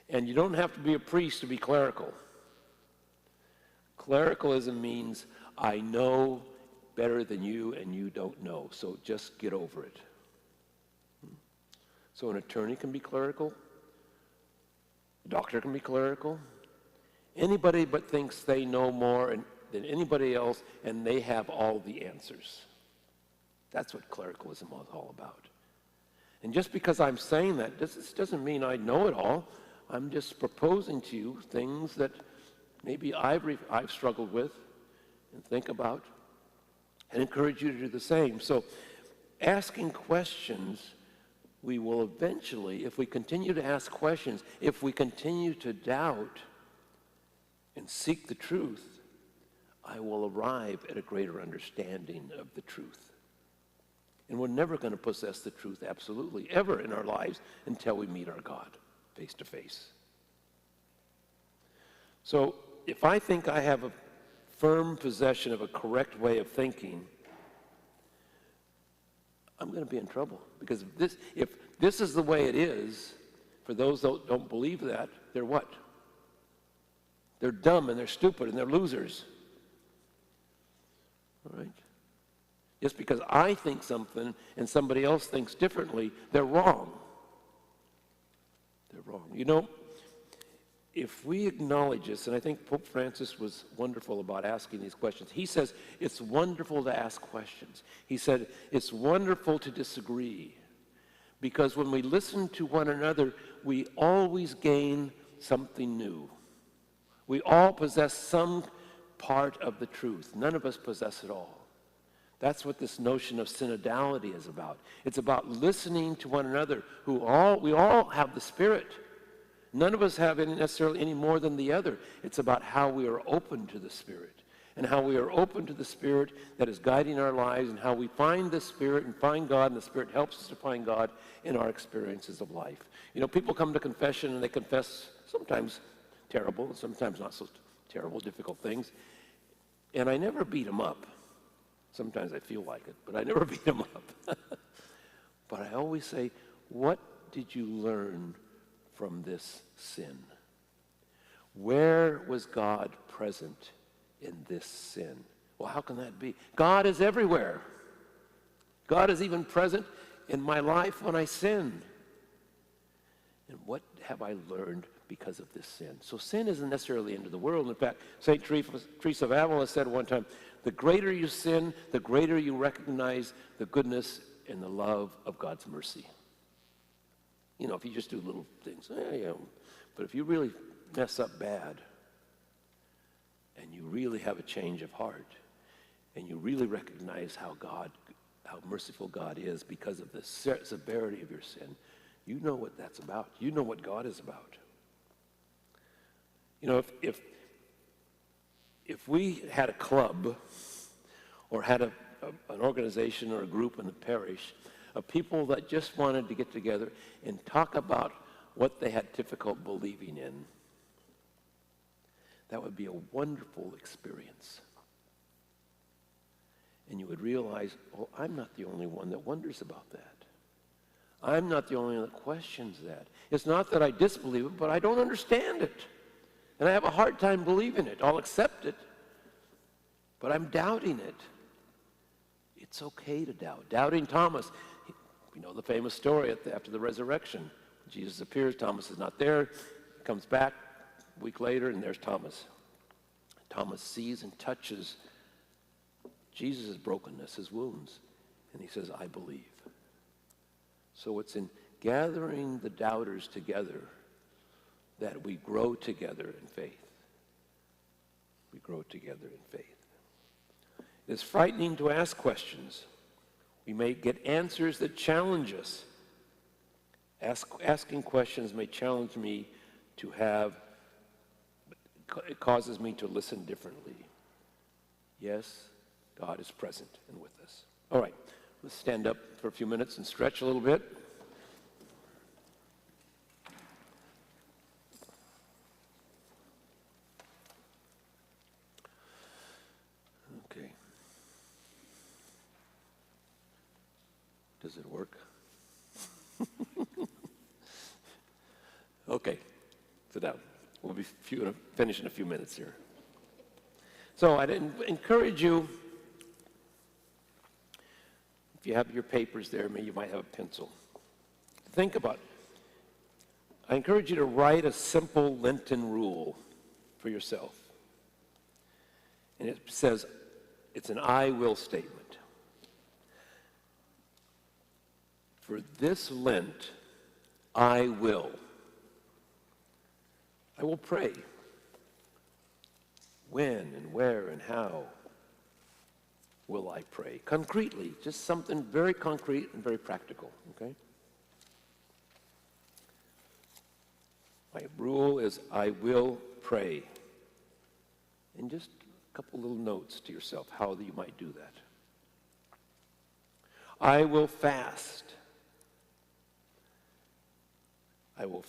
A: And you don't have to be a priest to be clerical. Clericalism means I know better than you and you don't know, so just get over it. So an attorney can be clerical. A doctor can be clerical. Anybody but thinks they know more than anybody else, and they have all the answers. That's what clericalism is all about. And just because I'm saying that, this doesn't mean I know it all. I'm just proposing to you things that maybe I've struggled with and think about, and encourage you to do the same. So asking questions, we will eventually, if we continue to ask questions, if we continue to doubt and seek the truth, I will arrive at a greater understanding of the truth. And we're never going to possess the truth absolutely, ever in our lives, until we meet our God face to face. So if I think I have a firm possession of a correct way of thinking, I'm going to be in trouble. Because if this is the way it is, for those that don't believe that, they're what? They're dumb and they're stupid and they're losers. All right? Just because I think something and somebody else thinks differently, they're wrong. They're wrong. You know, if we acknowledge this, and I think Pope Francis was wonderful about asking these questions. He says it's wonderful to ask questions. He said it's wonderful to disagree, because when we listen to one another, we always gain something new. We all possess some part of the truth. None of us possess it all. That's what this notion of synodality is about. It's about listening to one another, we all have the Spirit. None of us have necessarily any more than the other. It's about how we are open to the Spirit, and how we are open to the Spirit that is guiding our lives, and how we find the Spirit and find God, and the Spirit helps us to find God in our experiences of life. You know, people come to confession and they confess sometimes terrible, and sometimes not so terrible, difficult things, and I never beat them up. Sometimes I feel like it, but I never beat them up. But I always say, what did you learn from this sin? Where was God present in this sin? Well, how can that be? God is everywhere. God is even present in my life when I sin. And what have I learned because of this sin? So sin isn't necessarily the end of the world. In fact, St. Teresa of Avila said one time, the greater you sin, the greater you recognize the goodness and the love of God's mercy. You know, if you just do little things, yeah. But if you really mess up bad, and you really have a change of heart, and you really recognize how merciful God is because of the severity of your sin, you know what that's about. You know what God is about. You know, if we had a club or had an organization or a group in the parish of people that just wanted to get together and talk about what they had difficult believing in, that would be a wonderful experience. And you would realize, oh, I'm not the only one that wonders about that. I'm not the only one that questions that. It's not that I disbelieve it, but I don't understand it. And I have a hard time believing it. I'll accept it, but I'm doubting it. It's okay to doubt. Doubting Thomas. You know the famous story after the resurrection. Jesus appears, Thomas is not there, he comes back a week later, and there's Thomas. Thomas sees and touches Jesus' brokenness, his wounds, and he says, I believe. So it's in gathering the doubters together that we grow together in faith. We grow together in faith. It's frightening to ask questions. We may get answers that challenge us. Asking questions may challenge me to it causes me to listen differently. Yes, God is present and with us. All right, let's stand up for a few minutes and stretch a little bit. Okay. Does it work? Okay, sit down. We'll be finished in a few minutes here. So I'd encourage you, if you have your papers there, maybe you might have a pencil. Think about, I encourage you to write a simple Lenten rule for yourself. And it says, it's an I will statement. For this Lent, I will pray. When and where and how will I pray? Concretely, just something very concrete and very practical, okay? My rule is I will pray. And just a couple little notes to yourself how you might do that. I will fast. I will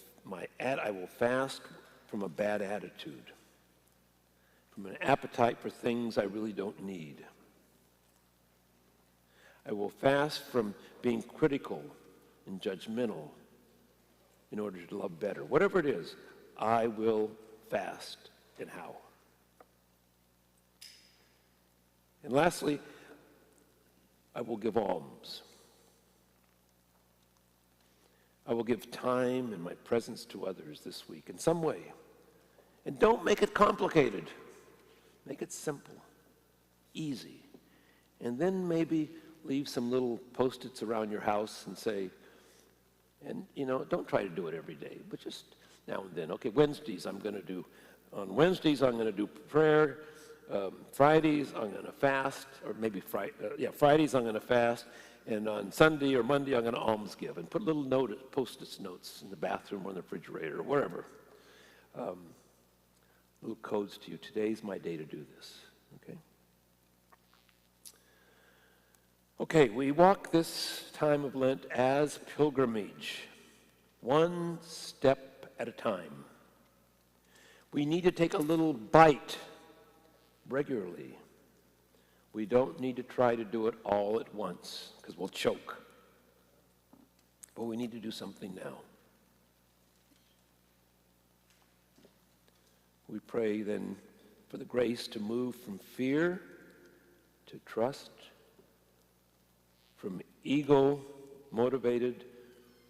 A: fast from a bad attitude, from an appetite for things I really don't need. I will fast from being critical and judgmental in order to love better. Whatever it is, I will fast. And how? And lastly, I will give alms. I will give time and my presence to others this week in some way. And don't make it complicated. Make it simple, easy. And then maybe leave some little Post-its around your house and say, and don't try to do it every day, but just now and then. Okay, on Wednesdays I'm going to do prayer. Fridays I'm going to fast, or maybe Fridays I'm going to fast. And on Sunday or Monday, I'm going to alms give. And put little Post-it notes in the bathroom or in the refrigerator or wherever. Little codes to you. Today's my day to do this. Okay? Okay, we walk this time of Lent as pilgrimage, one step at a time. We need to take a little bite regularly. We don't need to try to do it all at once, because we'll choke. But we need to do something now. We pray then for the grace to move from fear to trust, from ego motivated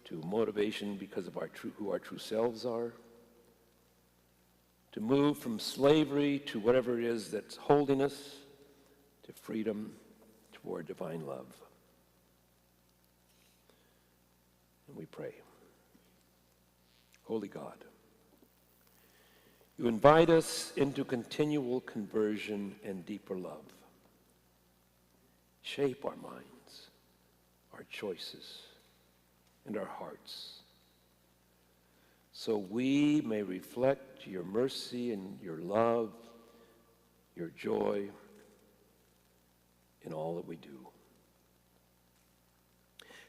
A: to motivation because of who our true selves are, to move from slavery to whatever it is that's holding us, to freedom toward divine love. And we pray. Holy God, you invite us into continual conversion and deeper love. Shape our minds, our choices, and our hearts, so we may reflect your mercy and your love, your joy in all that we do.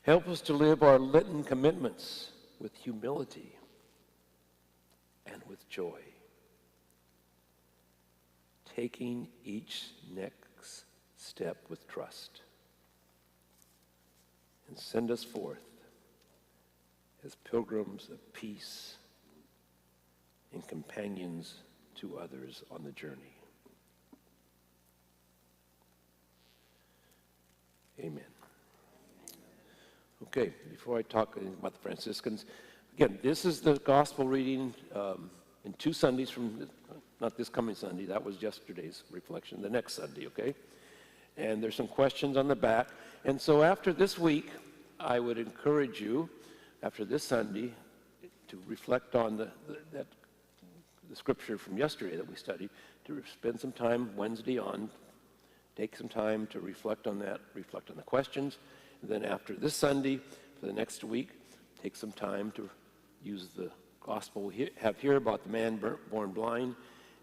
A: Help us to live our Lenten commitments with humility and with joy, taking each next step with trust. And send us forth as pilgrims of peace and companions to others on the journey. Amen. Okay, before I talk about the Franciscans, again, this is the gospel reading in 2 Sundays from, not this coming Sunday, that was yesterday's reflection, the next Sunday, okay? And there's some questions on the back. And so after this week, I would encourage you, after this Sunday, to reflect on the scripture from yesterday that we studied, to spend some time Wednesday on, take some time to reflect on that, reflect on the questions. And then after this Sunday, for the next week, take some time to use the gospel we have here about the man born blind.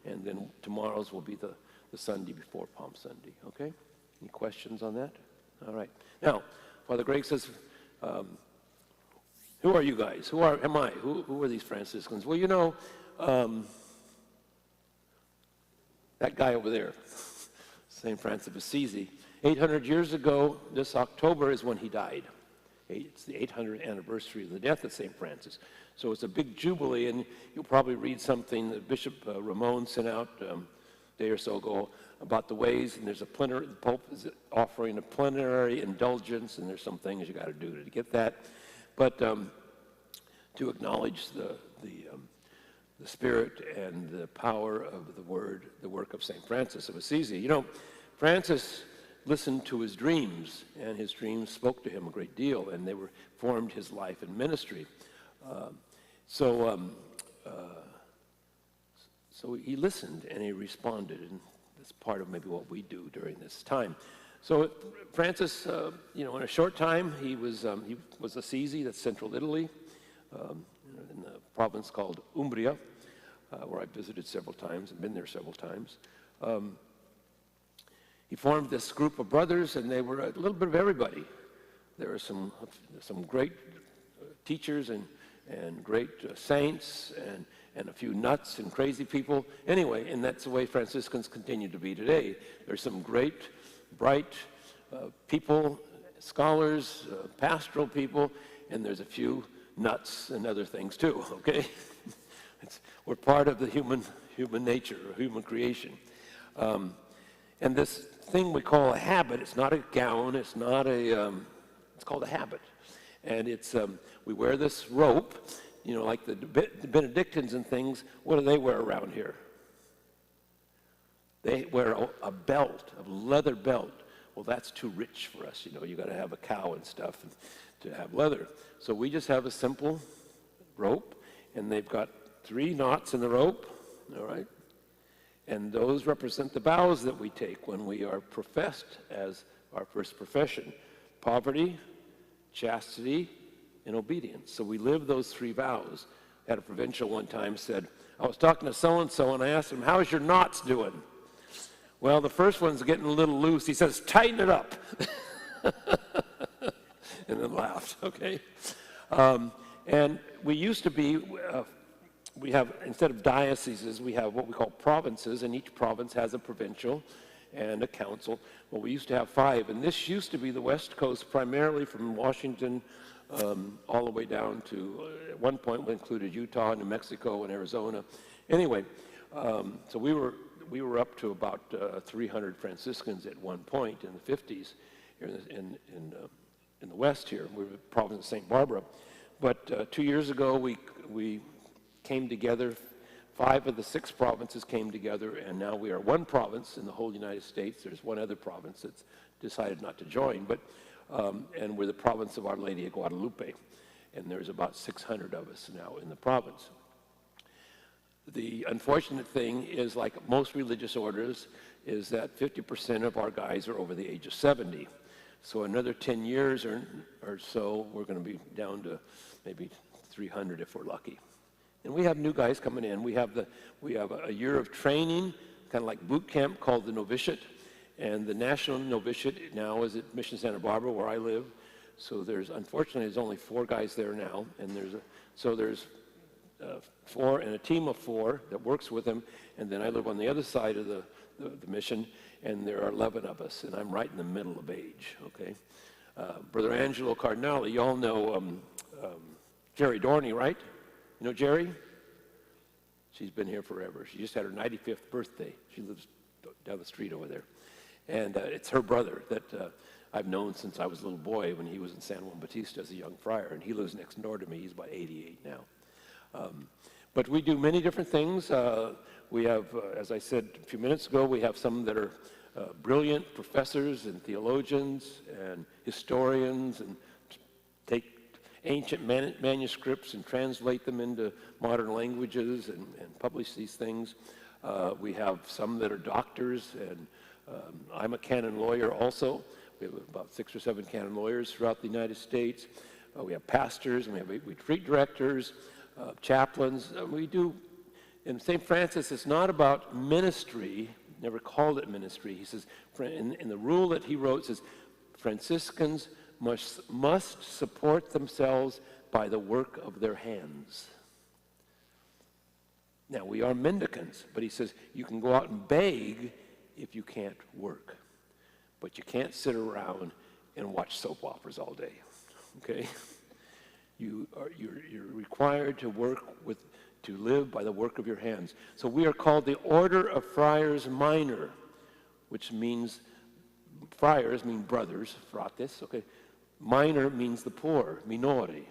A: And then tomorrow's will be the Sunday before Palm Sunday, okay? Any questions on that? All right. Now, Father Greg says, who are you guys? Who am I? Who are these Franciscans? Well, you know, that guy over there, St. Francis of Assisi, 800 years ago, this October is when he died. It's the 800th anniversary of the death of St. Francis. So it's a big jubilee, and you'll probably read something that Bishop Ramon sent out a day or so ago about the ways, and there's a plenary, the Pope is offering a plenary indulgence, and there's some things you got to do to get that. But to acknowledge the spirit and the power of the word, the work of St. Francis of Assisi. You know, Francis listened to his dreams, and his dreams spoke to him a great deal, and they formed his life and ministry. So he listened and he responded, and that's part of maybe what we do during this time. So Francis, in a short time, he was Assisi, that's central Italy, in the province called Umbria, where I visited several times and been there several times. He formed this group of brothers, and they were a little bit of everybody. There were some great teachers and great saints and a few nuts and crazy people. Anyway, and that's the way Franciscans continue to be today. There's some great, bright people scholars, pastoral people, and there's a few nuts and other things too, okay? We're part of the human nature, or human creation. And this thing we call a habit, it's not a gown, it's not a, it's called a habit. And it's, we wear this rope, you know, like the Benedictines and things. What do they wear around here? They wear a belt, a leather belt. Well, that's too rich for us, you know. You got to have a cow and stuff to have leather. So we just have a simple rope, and they've got 3 knots in the rope, all right? And those represent the vows that we take when we are professed as our first profession: poverty, chastity, and obedience. So we live those 3 vows. I had a provincial one time said, I was talking to so-and-so, and I asked him, how's your knots doing? Well, the first one's getting a little loose. He says, tighten it up. And then laughed, okay? And we used to be, we have, instead of dioceses, we have what we call provinces, and each province has a provincial and a council. Well, we used to have 5, and this used to be the West Coast, primarily from Washington all the way down to, at one point we included Utah, New Mexico, and Arizona. Anyway, so we were up to about 300 Franciscans at one point in the 50s here in the West here. We were the province of St. Barbara. But 2 years ago, we came together. 5 of the 6 provinces came together, and now we are one province in the whole United States. There's one other province that's decided not to join, but and we're the province of Our Lady of Guadalupe, and there's about 600 of us now in the province. The unfortunate thing is, like most religious orders, is that 50% of our guys are over the age of 70. So another 10 years or so, we're going to be down to maybe 300 if we're lucky. And we have new guys coming in. We have a year of training, kind of like boot camp, called the novitiate. And the national novitiate now is at Mission Santa Barbara, where I live. So unfortunately, there's only 4 guys there now. And there's 4 and a team of 4 that works with them. And then I live on the other side of the mission, and there are 11 of us, and I'm right in the middle of age, okay? Brother Angelo Cardinale, you all know Jerry Dorney, right? You know Jerry? She's been here forever. She just had her 95th birthday. She lives down the street over there. And it's her brother that I've known since I was a little boy when he was in San Juan Bautista as a young friar, and he lives next door to me. He's about 88 now. But we do many different things. We have, as I said a few minutes ago, we have some that are brilliant professors and theologians and historians, and take ancient manuscripts and translate them into modern languages and publish these things. We have some that are doctors, and I'm a canon lawyer also. We have about 6 or 7 canon lawyers throughout the United States. We have pastors, and we have retreat directors, chaplains. We do, in St. Francis, it's not about ministry, never called it ministry. He says, in the rule that he wrote, it says, Franciscans must support themselves by the work of their hands. Now, we are mendicants, but he says you can go out and beg if you can't work. But you can't sit around and watch soap operas all day, okay? You're required to to live by the work of your hands. So we are called the Order of Friars Minor, which means, friars mean brothers, frates, okay? Minor means the poor, minori.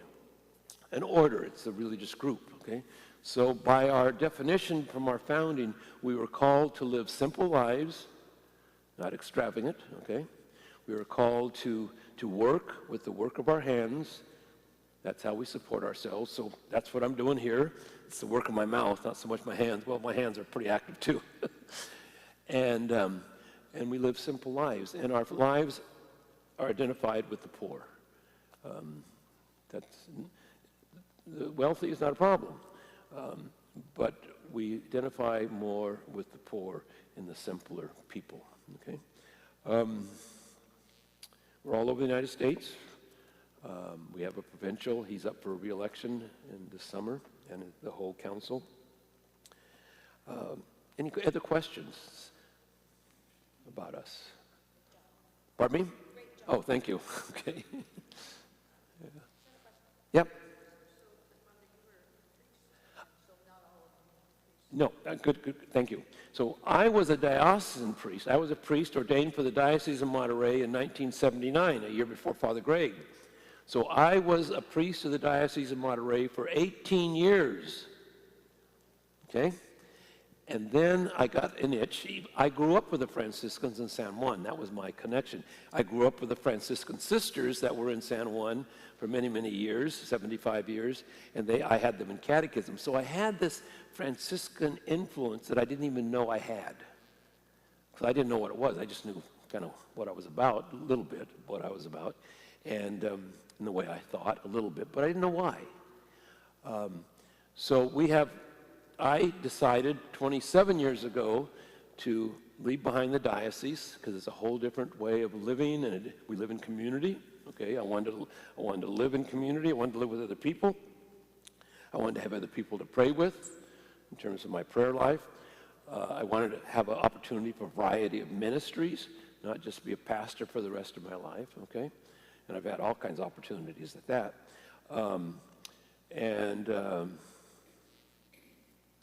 A: An order, it's a religious group, okay? So by our definition from our founding, we were called to live simple lives, not extravagant, okay? We were called to work with the work of our hands. That's how we support ourselves. So that's what I'm doing here. It's the work of my mouth, not so much my hands. Well, my hands are pretty active too. And we live simple lives. And our lives are identified with the poor. The wealthy is not a problem. But we identify more with the poor and the simpler people. Okay? We're all over the United States. We have a provincial. He's up for re-election in this summer, and the whole council. Any other questions about us? Pardon me?
B: Great job.
A: Oh, thank you. Okay. Yep. No, good, thank you. So I was a diocesan priest. I was a priest ordained for the Diocese of Monterey in 1979, a year before Father Greg. So I was a priest of the Diocese of Monterey for 18 years, okay? And then I got an itch. I grew up with the Franciscans in San Juan. That was my connection. I grew up with the Franciscan sisters that were in San Juan for many, many years, 75 years, and I had them in catechism. So I had this Franciscan influence that I didn't even know I had. Because I didn't know what it was. I just knew kind of what I was about, a little bit what I was about, and in the way I thought, a little bit, but I didn't know why. I decided 27 years ago to leave behind the diocese because it's a whole different way of living, and we live in community. Okay, I wanted to live in community. I wanted to live with other people. I wanted to have other people to pray with in terms of my prayer life. I wanted to have an opportunity for a variety of ministries, not just be a pastor for the rest of my life. Okay, and I've had all kinds of opportunities at that.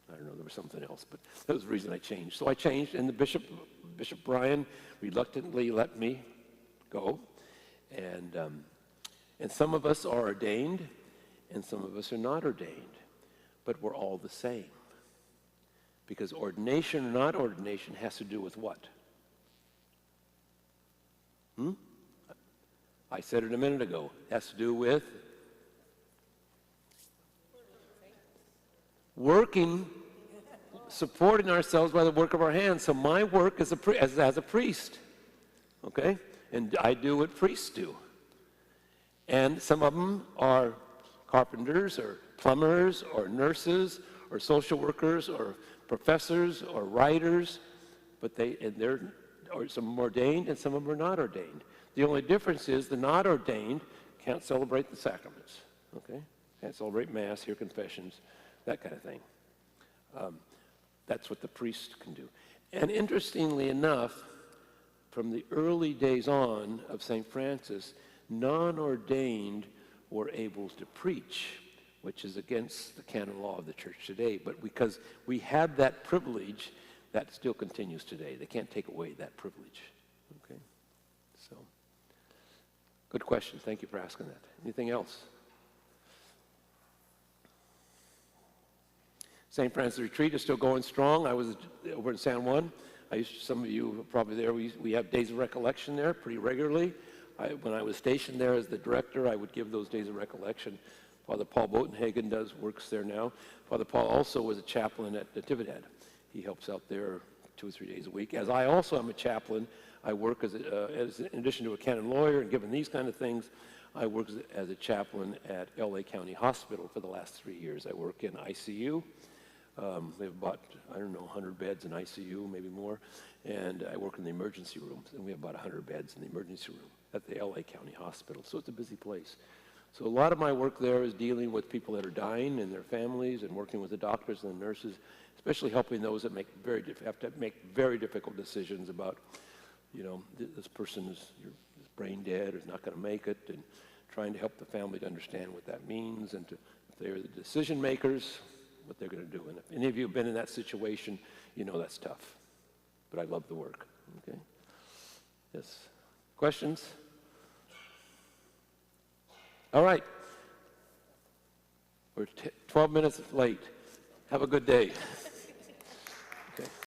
A: I don't know, there was something else, but that was the reason I changed. So I changed, and Bishop Brian reluctantly let me go. And some of us are ordained, and some of us are not ordained, but we're all the same. Because ordination or not ordination has to do with what? I said it a minute ago. It has to do with working, supporting ourselves by the work of our hands. So my work as a priest, okay? And I do what priests do. And some of them are carpenters or plumbers or nurses or social workers or professors or writers, or some of them are ordained and some of them are not ordained. The only difference is the not ordained can't celebrate the sacraments, okay? Can't celebrate Mass, hear confessions, that kind of thing. That's what the priest can do. And interestingly enough, from the early days on of St. Francis, non-ordained were able to preach, which is against the canon law of the church today. But because we had that privilege, that still continues today. They can't take away that privilege. Okay? So, good question. Thank you for asking that. Anything else? St. Francis Retreat is still going strong. I was over in San Juan. Some of you are probably there. We have days of recollection there pretty regularly. When I was stationed there as the director, I would give those days of recollection. Father Paul Botenhagen works there now. Father Paul also was a chaplain at Natividad. He helps out there 2 or 3 days a week. As I also am a chaplain, I work as in addition to a canon lawyer and given these kind of things, I work as a chaplain at LA County Hospital for the last 3 years. I work in ICU. We have about, 100 beds in ICU, maybe more. And I work in the emergency rooms, and we have about 100 beds in the emergency room at the LA County Hospital. So it's a busy place. So a lot of my work there is dealing with people that are dying and their families and working with the doctors and the nurses, especially helping those that have to make very difficult decisions about, this person is brain dead or is not going to make it, and trying to help the family to understand what that means, and if they're the decision makers, what they're going to do. And if any of you have been in that situation, you know that's tough. But I love the work. Okay? Yes. Questions? All right. We're 12 minutes late. Have a good day. Okay.